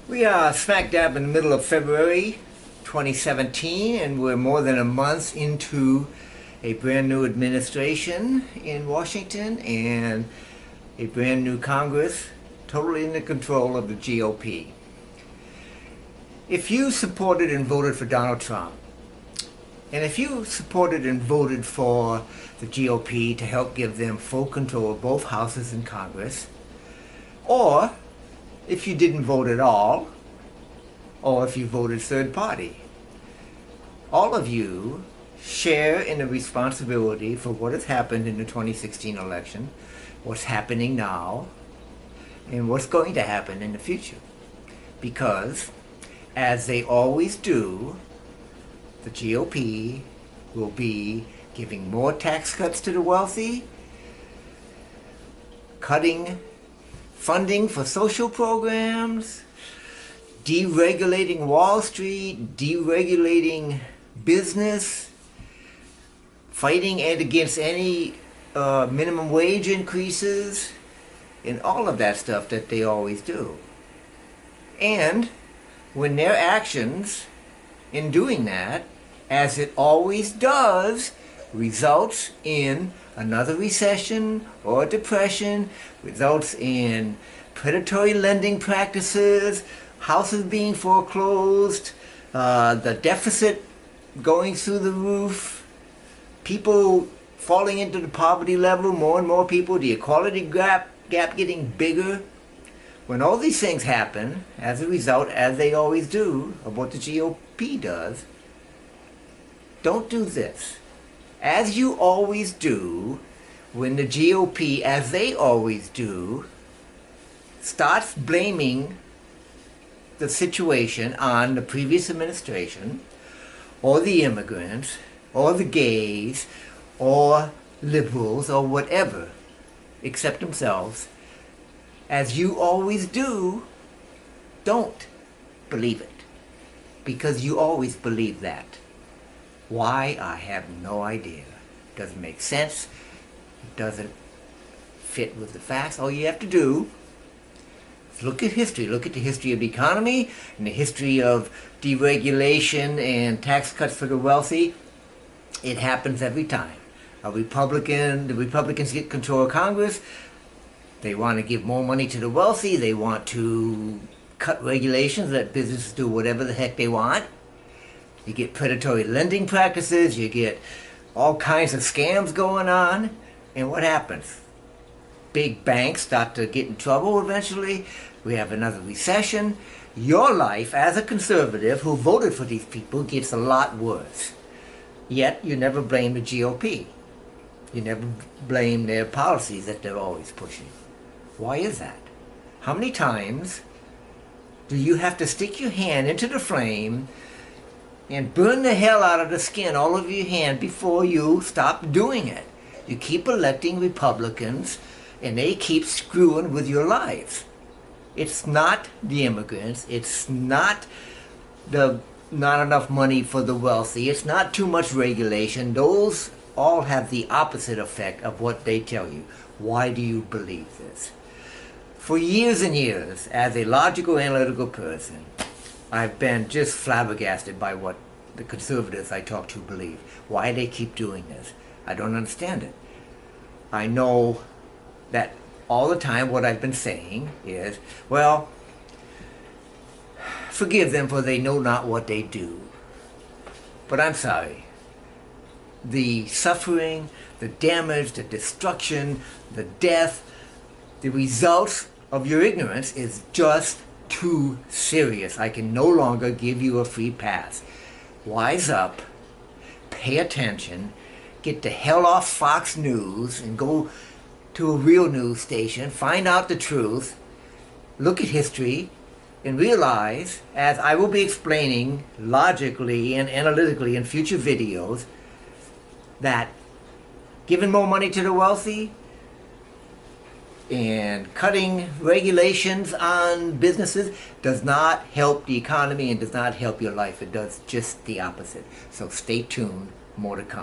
We are smack dab in the middle of February 2017, and we're more than a month into a brand new administration in Washington and a brand new Congress totally in the control of the GOP. If you supported and voted for Donald Trump, and if you supported and voted for the GOP to help give them full control of both houses in Congress, or if you didn't vote at all, or if you voted third party, all of you share in the responsibility for what has happened in the 2016 election, what's happening now, and what's going to happen in the future. Because, as they always do, the GOP will be giving more tax cuts to the wealthy, cutting funding for social programs, deregulating Wall Street, deregulating business, fighting and against any minimum wage increases, and all of that stuff that they always do. And when their actions in doing that, as it always does, results in another recession or depression, results in predatory lending practices, houses being foreclosed, the deficit going through the roof, people falling into the poverty level, more and more people, the equality gap getting bigger. When all these things happen, as a result, as they always do, of what the GOP does, don't do this. As you always do, when the GOP, as they always do, starts blaming the situation on the previous administration, or the immigrants, or the gays, or liberals, or whatever, except themselves, as you always do, don't believe it. Because you always believe that. Why? I have no idea. Doesn't make sense. Doesn't fit with the facts. All you have to do is look at history. Look at the history of the economy and the history of deregulation and tax cuts for the wealthy. It happens every time. The Republicans get control of Congress. They want to give more money to the wealthy. They want to cut regulations, let businesses do whatever the heck they want. You get predatory lending practices, you get all kinds of scams going on, and what happens? Big banks start to get in trouble eventually. We have another recession. Your life as a conservative who voted for these people gets a lot worse. Yet you never blame the GOP. You never blame their policies that they're always pushing. Why is that? How many times do you have to stick your hand into the flame and burn the hell out of the skin all over your hand before you stop doing it? You keep electing Republicans and they keep screwing with your lives. It's not the immigrants. It's not enough money for the wealthy. It's not too much regulation. Those all have the opposite effect of what they tell you. Why do you believe this? For years and years, as a logical, analytical person, I've been just flabbergasted by what the conservatives I talk to believe. Why they keep doing this. I don't understand it. I know that all the time what I've been saying is, well, forgive them for they know not what they do. But I'm sorry. The suffering, the damage, the destruction, the death, the results of your ignorance is just too serious. I can no longer give you a free pass. Wise up, pay attention, get the hell off Fox News and go to a real news station, find out the truth, look at history, and realize, as I will be explaining logically and analytically in future videos, that giving more money to the wealthy and cutting regulations on businesses does not help the economy and does not help your life. It does just the opposite. So stay tuned, more to come.